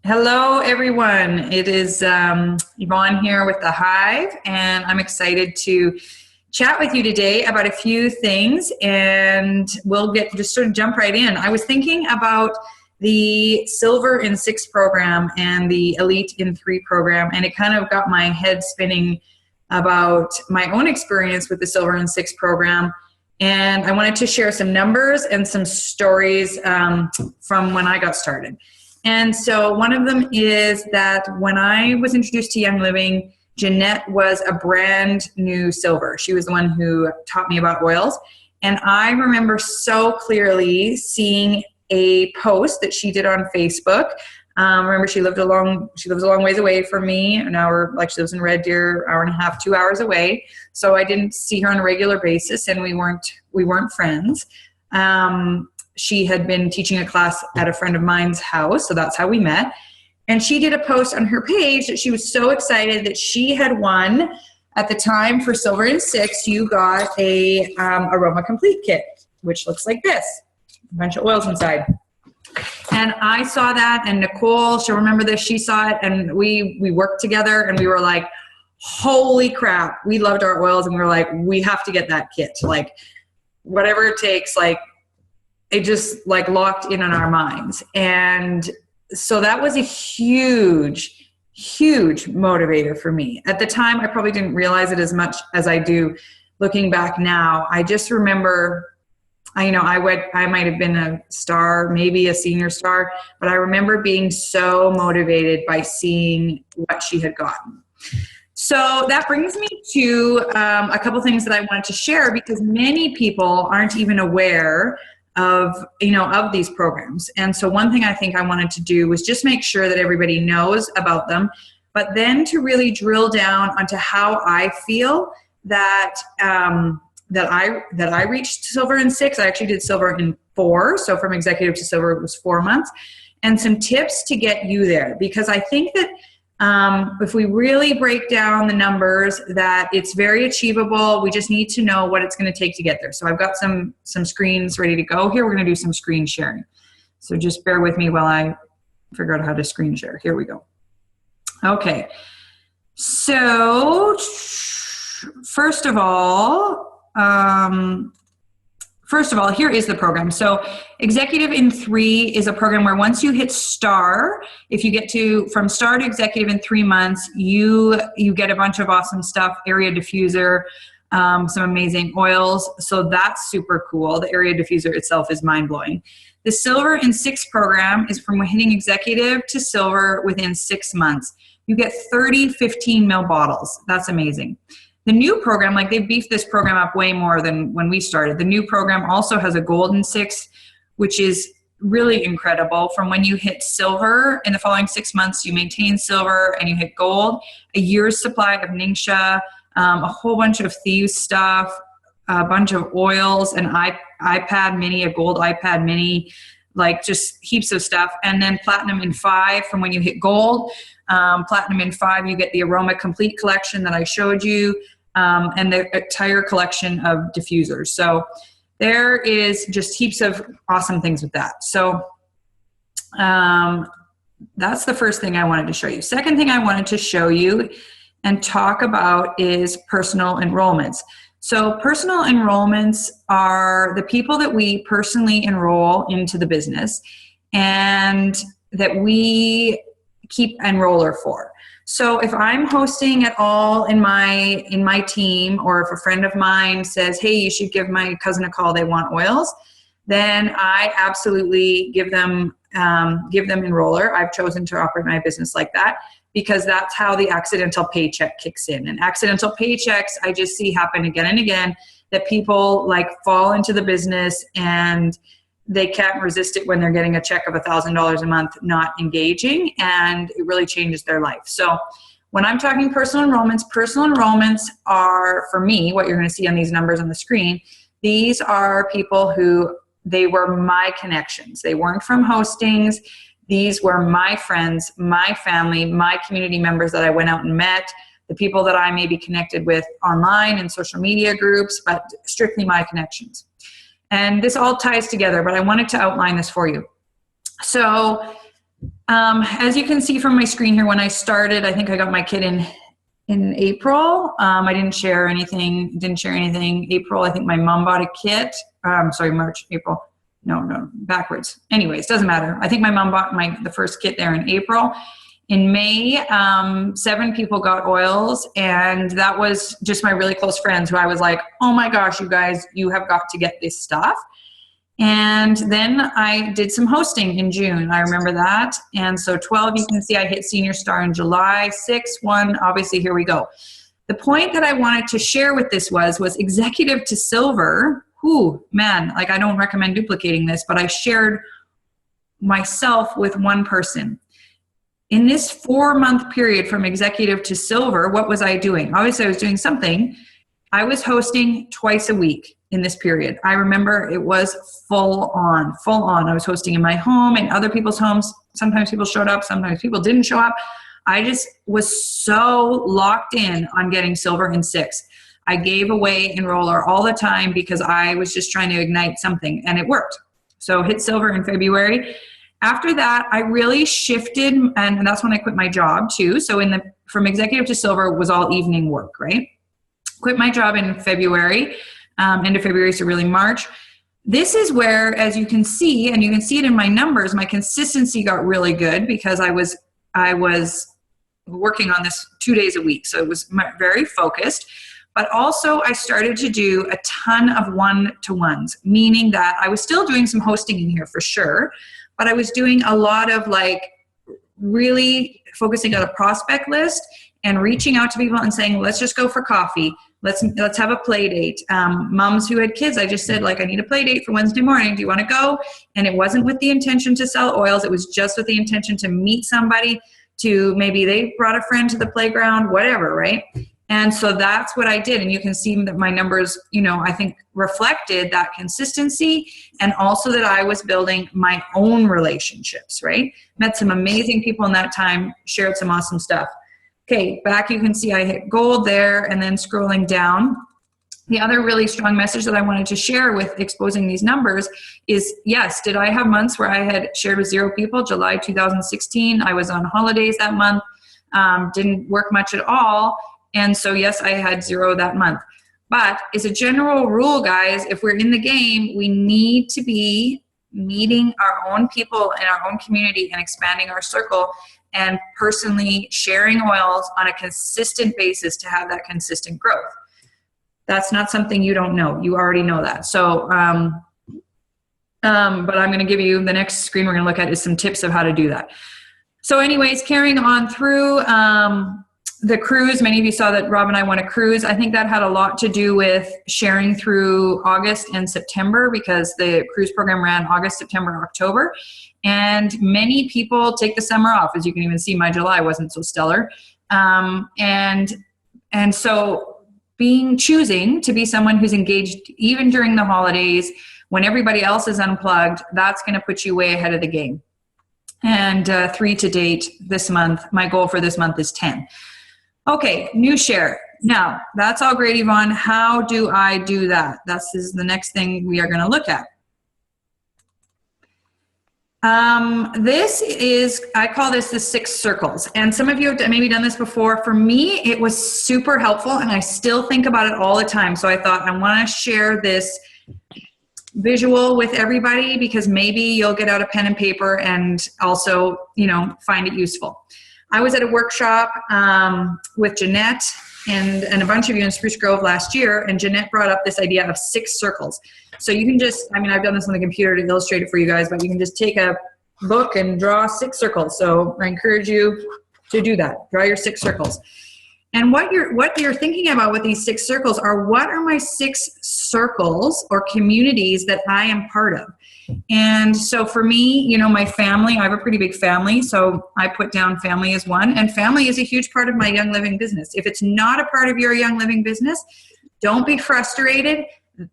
Hello, everyone. It is Yvonne here with The Hive, and I'm excited to chat with you today about a few things, and we'll just sort of jump right in. I was thinking about the Silver in 6 program and the Elite in 3 program, and it kind of got my head spinning about my own experience with the Silver in 6 program. And I wanted to share some numbers and some stories from when I got started. And so one of them is that when I was introduced to Young Living, Jeanette was a brand new silver. She was the one who taught me about oils. And I remember so clearly seeing a post that she did on Facebook. Remember, she lives a long ways away from me, an hour, like she lives in Red Deer, hour and a half, 2 hours away. So I didn't see her on a regular basis, and we weren't friends. She had been teaching a class at a friend of mine's house, so that's how we met. And she did a post on her page that she was so excited that she had won. At the time for Silver in 6, you got a Aroma Complete kit, which looks like this, a bunch of oils inside. And I saw that, and Nicole, she'll remember this, she saw it, and we worked together, and we were like, holy crap, we loved our oils, and we were like, we have to get that kit, like whatever it takes, like it just like locked in on our minds. And so that was a huge motivator for me. At the time, I probably didn't realize it as much as I do looking back now. I just remember, I might have been a star, maybe a senior star, but I remember being so motivated by seeing what she had gotten. So that brings me to a couple things that I wanted to share, because many people aren't even aware of these programs. And so one thing I think I wanted to do was just make sure that everybody knows about them, but then to really drill down onto how I feel that I reached Silver in 6. I actually did Silver in 4. So from executive to silver, it was 4 months, and some tips to get you there. Because I think that if we really break down the numbers, that it's very achievable. We just need to know what it's going to take to get there. So I've got some screens ready to go here. We're going to do some screen sharing. So just bear with me while I figure out how to screen share. Here we go. Okay. So first of all, here is the program. So Executive in 3 is a program where once you hit star, if you get from star to executive in 3 months, you get a bunch of awesome stuff, area diffuser, some amazing oils. So that's super cool. The area diffuser itself is mind-blowing. The Silver in 6 program is from hitting executive to silver within 6 months. You get 30 15 ml bottles. That's amazing. The new program, like they beefed this program up way more than when we started. The new program also has a golden 6, which is really incredible. From when you hit silver, in the following 6 months, you maintain silver and you hit gold, a year's supply of Ningxia, a whole bunch of Thieves stuff, a bunch of oils, an iPad mini, a gold iPad mini, like just heaps of stuff. And then platinum in 5 from when you hit gold. Platinum in 5, you get the Aroma Complete collection that I showed you, and the entire collection of diffusers. So there is just heaps of awesome things with that. So that's the first thing I wanted to show you. Second thing I wanted to show you and talk about is personal enrollments. So personal enrollments are the people that we personally enroll into the business and that we keep enroller for. So if I'm hosting at all in my team, or if a friend of mine says, hey, you should give my cousin a call, they want oils, then I absolutely give them enroller. I've chosen to operate my business like that because that's how the accidental paycheck kicks in. And accidental paychecks I just see happen again and again, that people like fall into the business and they can't resist it when they're getting a check of $1,000 a month not engaging, and it really changes their life. So when I'm talking personal enrollments are, for me, what you're going to see on these numbers on the screen, these are people who, they were my connections. They weren't from hostings. These were my friends, my family, my community members that I went out and met, the people that I may be connected with online and social media groups, but strictly my connections. And this all ties together, but I wanted to outline this for you. So As you can see from my screen here, when I started, I think I got my kit in April. I didn't share anything. April, I think my mom bought a kit. Sorry, March, April. No, backwards. Anyways, doesn't matter. I think my mom bought the first kit there in April. In May, 7 people got oils, and that was just my really close friends who I was like, oh my gosh, you guys, you have got to get this stuff. And then I did some hosting in June. I remember that. And so 12, you can see I hit Senior Star in July. 6, 1, obviously, here we go. The point that I wanted to share with this was Executive to Silver. Whew, man, like I don't recommend duplicating this, but I shared myself with one person. In this 4-month period from Executive to Silver, what was I doing? Obviously, I was doing something. I was hosting twice a week in this period. I remember it was full on. I was hosting in my home and other people's homes. Sometimes people showed up, sometimes people didn't show up. I just was so locked in on getting Silver in 6. I gave away Enroller all the time because I was just trying to ignite something, and it worked. So hit Silver in February. After that, I really shifted, and that's when I quit my job too. So from Executive to Silver was all evening work, right? Quit my job in February, end of February, so really March. This is where, as you can see, and you can see it in my numbers, my consistency got really good because I was working on this 2 days a week. So it was very focused. But also I started to do a ton of one-to-ones, meaning that I was still doing some hosting in here for sure, but I was doing a lot of like really focusing on a prospect list and reaching out to people and saying, let's just go for coffee. Let's have a play date. Moms who had kids, I just said, like, I need a play date for Wednesday morning. Do you want to go? And it wasn't with the intention to sell oils. It was just with the intention to meet somebody, to maybe they brought a friend to the playground, whatever, right? And so that's what I did. And you can see that my numbers, I think reflected that consistency, and also that I was building my own relationships, right? Met some amazing people in that time, shared some awesome stuff. Okay, back you can see I hit gold there, and then scrolling down. The other really strong message that I wanted to share with exposing these numbers is, yes, did I have months where I had shared with 0 people? July 2016, I was on holidays that month, didn't work much at all. And so, yes, I had 0 that month. But as a general rule, guys, if we're in the game, we need to be meeting our own people in our own community and expanding our circle and personally sharing oils on a consistent basis to have that consistent growth. That's not something you don't know. You already know that. So, but I'm going to give you the next screen we're going to look at is some tips of how to do that. So anyways, carrying on through the cruise, many of you saw that Rob and I won a cruise. I think that had a lot to do with sharing through August and September, because the cruise program ran August, September, October. And many people take the summer off. As you can even see, my July wasn't so stellar. And so choosing to be someone who's engaged even during the holidays when everybody else is unplugged, that's going to put you way ahead of the game. And 3 to date this month. My goal for this month is 10. Okay, new share. Now, that's all great, Yvonne. How do I do that? This is the next thing we are going to look at. This is, I call this the 6 circles. And some of you have maybe done this before. For me, it was super helpful, and I still think about it all the time. So I thought I want to share this visual with everybody, because maybe you'll get out a pen and paper and also, find it useful. I was at a workshop with Jeanette and a bunch of you in Spruce Grove last year, and Jeanette brought up this idea of 6 circles. So you can just, I've done this on the computer to illustrate it for you guys, but you can just take a book and draw 6 circles. So I encourage you to do that. Draw your 6 circles. And what you're thinking about with these 6 circles are, what are my 6 circles or communities that I am part of? And so for me, my family, I have a pretty big family. So I put down family as one, and family is a huge part of my Young Living business. If it's not a part of your Young Living business, don't be frustrated.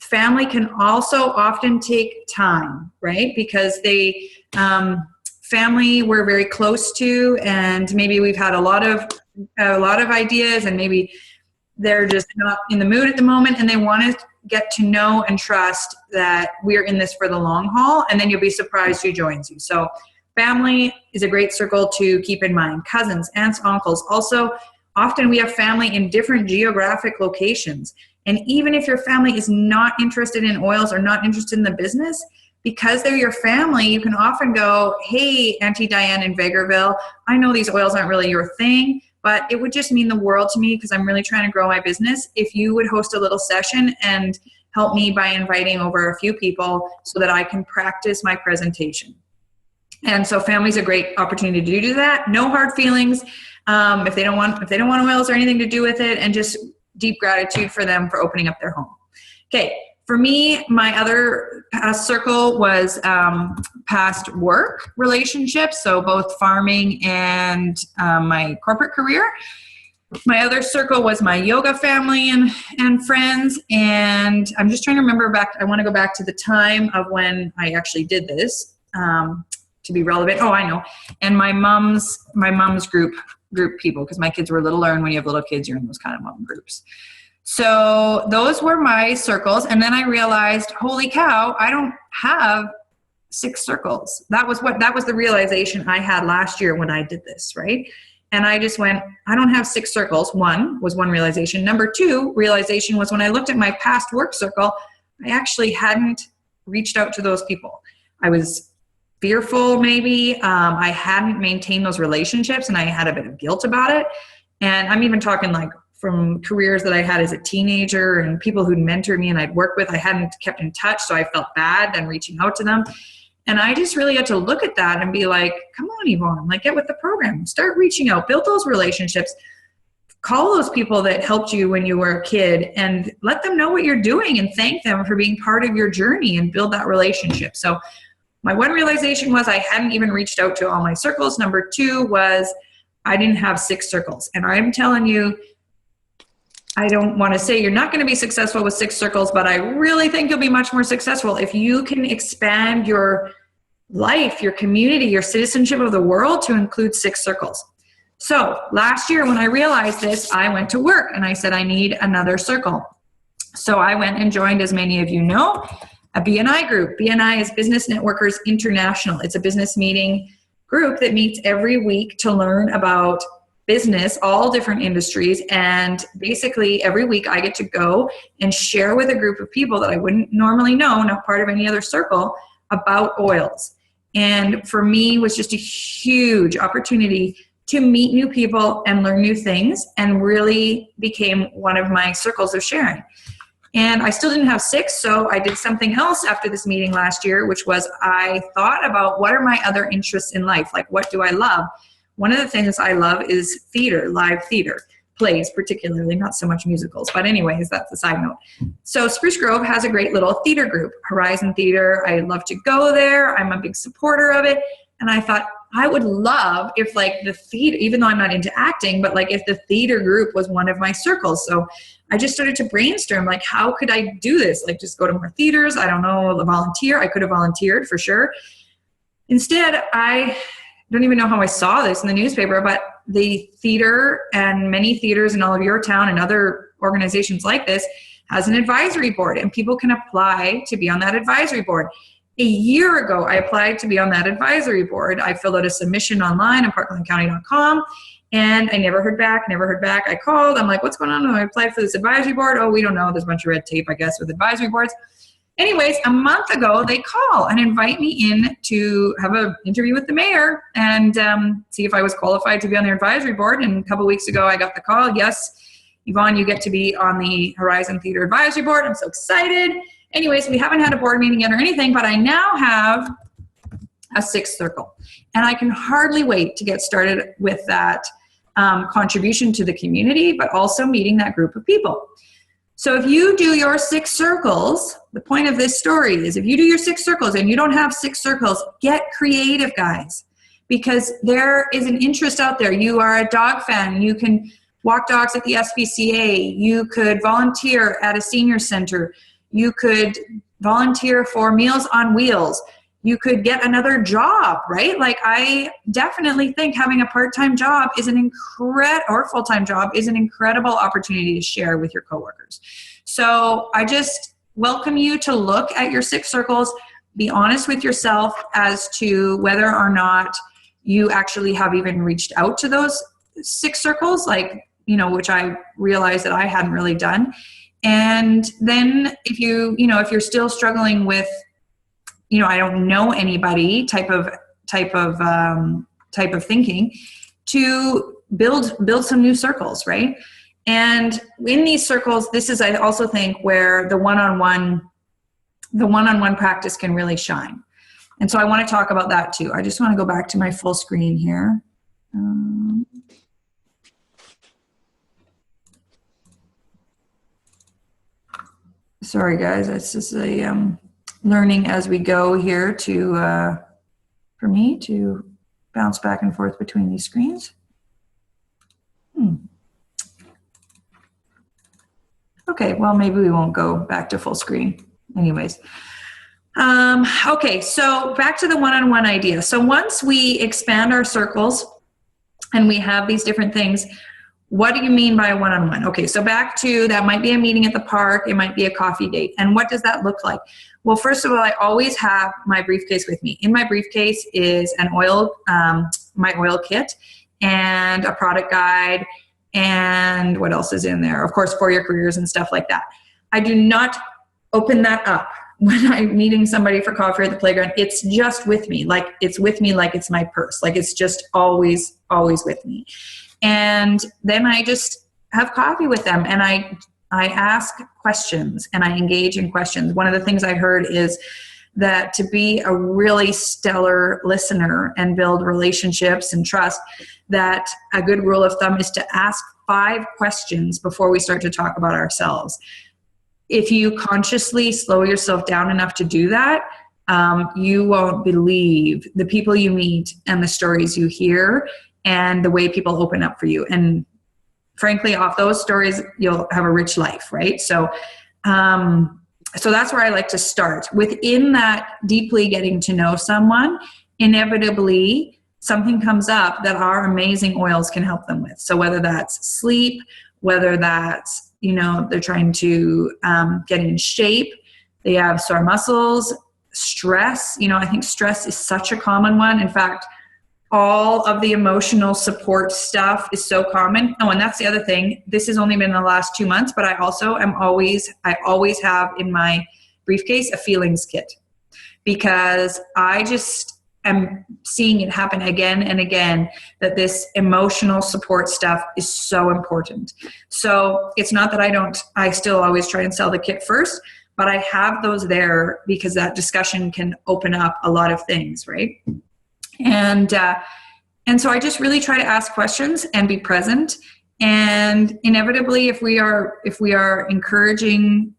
Family can also often take time, right? Because family we're very close to, and maybe we've had a lot of ideas, and maybe they're just not in the mood at the moment, and they want to get to know and trust that we're in this for the long haul, and then you'll be surprised who joins you. So Family is a great circle to keep in mind. Cousins, aunts, uncles. Also, often we have family in different geographic locations. And even if your family is not interested in oils or not interested in the business, because they're your family, you can often go, hey, Auntie Diane in Vegreville, I know these oils aren't really your thing, but it would just mean the world to me because I'm really trying to grow my business if you would host a little session and help me by inviting over a few people so that I can practice my presentation. And so family's a great opportunity to do that. No hard feelings if they don't want oils or anything to do with it, and just deep gratitude for them for opening up their home. Okay, for me, my other past circle was past work relationships, so both farming and my corporate career. My other circle was my yoga family and friends, and I'm just trying to remember back. I want to go back to the time of when I actually did this to be relevant. Oh, I know. And my mom's group people, because my kids were littler, and when you have little kids, you're in those kind of mom groups. So those were my circles, and then I realized, holy cow, I don't have 6 circles. That was the realization I had last year when I did this, right? And I just went, I don't have 6 circles. One realization. Number 2 realization was when I looked at my past work circle, I actually hadn't reached out to those people. I was fearful maybe. I hadn't maintained those relationships, and I had a bit of guilt about it. And I'm even talking like from careers that I had as a teenager and people who'd mentored me and I'd worked with, I hadn't kept in touch, so I felt bad then reaching out to them. And I just really had to look at that and be like, come on, Yvonne, like get with the program. Start reaching out, build those relationships, call those people that helped you when you were a kid and let them know what you're doing and thank them for being part of your journey and build that relationship. So my one realization was I hadn't even reached out to all my circles. Number 2 was I didn't have 6 circles. And I'm telling you, I don't want to say you're not going to be successful with 6 circles, but I really think you'll be much more successful if you can expand your life, your community, your citizenship of the world to include 6 circles. So last year when I realized this, I went to work and I said, I need another circle. So I went and joined, as many of you know, a BNI group. BNI is Business Networkers International. It's a business meeting group that meets every week to learn about business, all different industries, and basically every week I get to go and share with a group of people that I wouldn't normally know, not part of any other circle, about oils. And for me, it was just a huge opportunity to meet new people and learn new things, and really became one of my circles of sharing. And I still didn't have 6, so I did something else after this meeting last year, which was I thought about what are my other interests in life? Like, what do I love? One of the things I love is theater, live theater, plays particularly, not so much musicals. But anyways, that's a side note. So Spruce Grove has a great little theater group, Horizon Theater. I love to go there. I'm a big supporter of it. And I thought, I would love if like the theater, even though I'm not into acting, but like if the theater group was one of my circles. So I just started to brainstorm, like, how could I do this? Like, just go to more theaters. I don't know, volunteer. I could have volunteered for sure. Instead, I don't even know how I saw this in the newspaper, but the theater and many theaters in all of your town and other organizations like this has an advisory board, and people can apply to be on that advisory board. A year ago, I applied to be on that advisory board. I filled out a submission online on parklandcounty.com, and I never heard back. I called. I'm like, what's going on? I applied for this advisory board. Oh, we don't know. There's a bunch of red tape, I guess, with advisory boards. Anyways, a month ago, they call and invite me in to have an interview with the mayor and see if I was qualified to be on their advisory board. And a couple weeks ago, I got the call. Yes, Yvonne, you get to be on the Horizon Theater Advisory Board. I'm so excited. Anyways, we haven't had a board meeting yet or anything, but I now have a 6th circle. And I can hardly wait to get started with that contribution to the community, but also meeting that group of people. So if you do your 6 circles, the point of this story is if you do your 6 circles and you don't have 6 circles, get creative, guys, because there is an interest out there. You are a dog fan. You can walk dogs at the SPCA. You could volunteer at a senior center. You could volunteer for Meals on Wheels. You could get another job, right? Like, I definitely think having a part-time job is or full-time job is an incredible opportunity to share with your coworkers. So I just welcome you to look at your 6 circles. be honest with yourself as to whether or not you actually have even reached out to those 6 circles, like, which I realized that I hadn't really done. And then if you're still struggling with, I don't know anybody type of thinking, to build some new circles, right? And in these circles, this is, I also think, where the one-on-one practice can really shine. And so I want to talk about that too. I just want to go back to my full screen here. Sorry guys, it's just a learning as we go here for me to bounce back and forth between these screens. Okay, well, maybe we won't go back to full screen. Anyways. Okay, so back to the one-on-one idea. So once we expand our circles and we have these different things, what do you mean by a one-on-one? Okay, so back to, that might be a meeting at the park, it might be a coffee date. And what does that look like? Well, first of all, I always have my briefcase with me. In my briefcase is my oil kit and a product guide, and what else is in there? Of course, For Your Careers and stuff like that. I do not open that up when I'm meeting somebody for coffee at the playground. It's just with me. Like it's with me, like it's my purse. Like it's just always with me. And then I just have coffee with them, and I ask questions and I engage in questions. One of the things I heard is that to be a really stellar listener and build relationships and trust, that a good rule of thumb is to ask 5 questions before we start to talk about ourselves. If you consciously slow yourself down enough to do that, you won't believe the people you meet and the stories you hear and the way people open up for you. And frankly, off those stories, you'll have a rich life, right? So that's where I like to start. Within that deeply getting to know someone, inevitably something comes up that our amazing oils can help them with. So whether that's sleep, whether that's, they're trying to get in shape, they have sore muscles, stress. I think stress is such a common one. In fact, all of the emotional support stuff is so common. Oh, and that's the other thing. This has only been the last 2 months, but I always have in my briefcase a feelings kit, because I just am seeing it happen again and again, that this emotional support stuff is so important. So it's not that I still always try and sell the kit first, but I have those there because that discussion can open up a lot of things, right? And so I just really try to ask questions and be present. And inevitably, if we are encouraging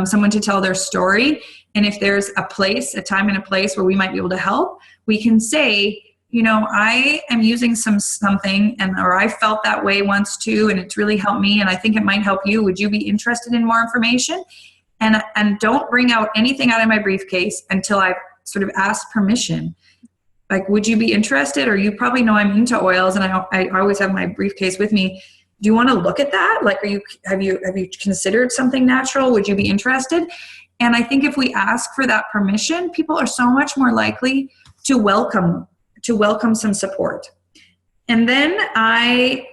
someone to tell their story, and if there's a time and a place where we might be able to help, we can say, I am using something, or I felt that way once too, and it's really helped me, and I think it might help you. Would you be interested in more information? And don't bring out anything out of my briefcase until I've sort of asked permission. Like, would you be interested? Or you probably know I'm into oils, and I always have my briefcase with me. Do you want to look at that? Like, have you considered something natural? Would you be interested? And I think if we ask for that permission, people are so much more likely to welcome some support. And then I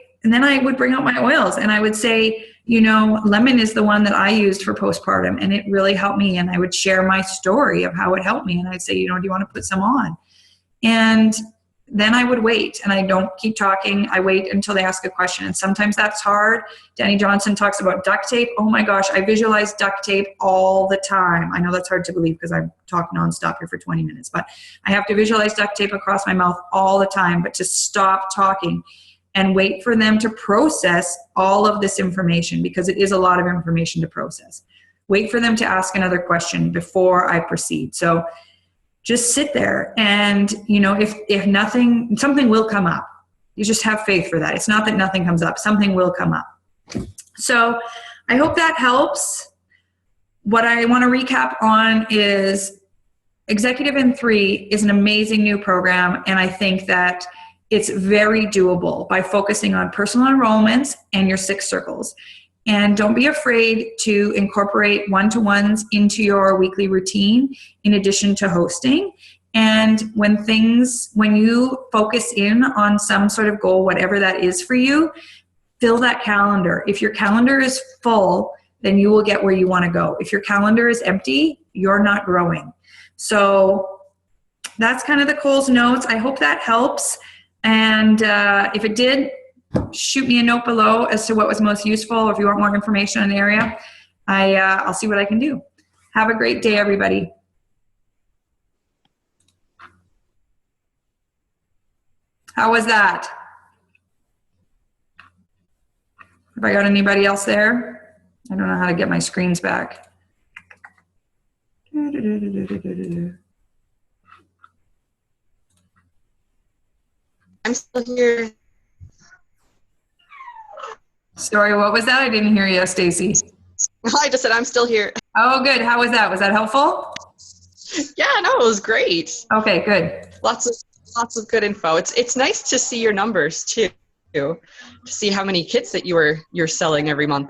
would bring out my oils, and I would say, lemon is the one that I used for postpartum, and it really helped me. And I would share my story of how it helped me. And I'd say, do you want to put some on? And then I would wait, and I don't keep talking. I wait until they ask a question. And sometimes that's hard. Danny Johnson talks about duct tape. Oh my gosh, I visualize duct tape all the time. I know that's hard to believe because I talk nonstop here for 20 minutes, but I have to visualize duct tape across my mouth all the time. But to stop talking and wait for them to process all of this information, because it is a lot of information to process. Wait for them to ask another question before I proceed. So just sit there, and if nothing, something will come up. You just have faith for that. It's not that nothing comes up, something will come up. So I hope that helps. What I want to recap on is Executive in 3 is an amazing new program, and I think that it's very doable by focusing on personal enrollments and your 6 circles. And don't be afraid to incorporate one-to-ones into your weekly routine in addition to hosting. And when you focus in on some sort of goal, whatever that is for you, fill that calendar. If your calendar is full, then you will get where you want to go. If your calendar is empty, you're not growing. So that's kind of the Coles notes. I hope that helps. And if it did, shoot me a note below as to what was most useful, or if you want more information on the area. I'll see what I can do. Have a great day, everybody. How was that? Have I got anybody else there? I don't know how to get my screens back. I'm still here. Sorry, what was that? I didn't hear you, Stacy. I just said I'm still here. Oh, good. How was that? Was that helpful? Yeah, no, it was great. Okay, good. Lots of good info. It's nice to see your numbers too, to see how many kits that you're selling every month.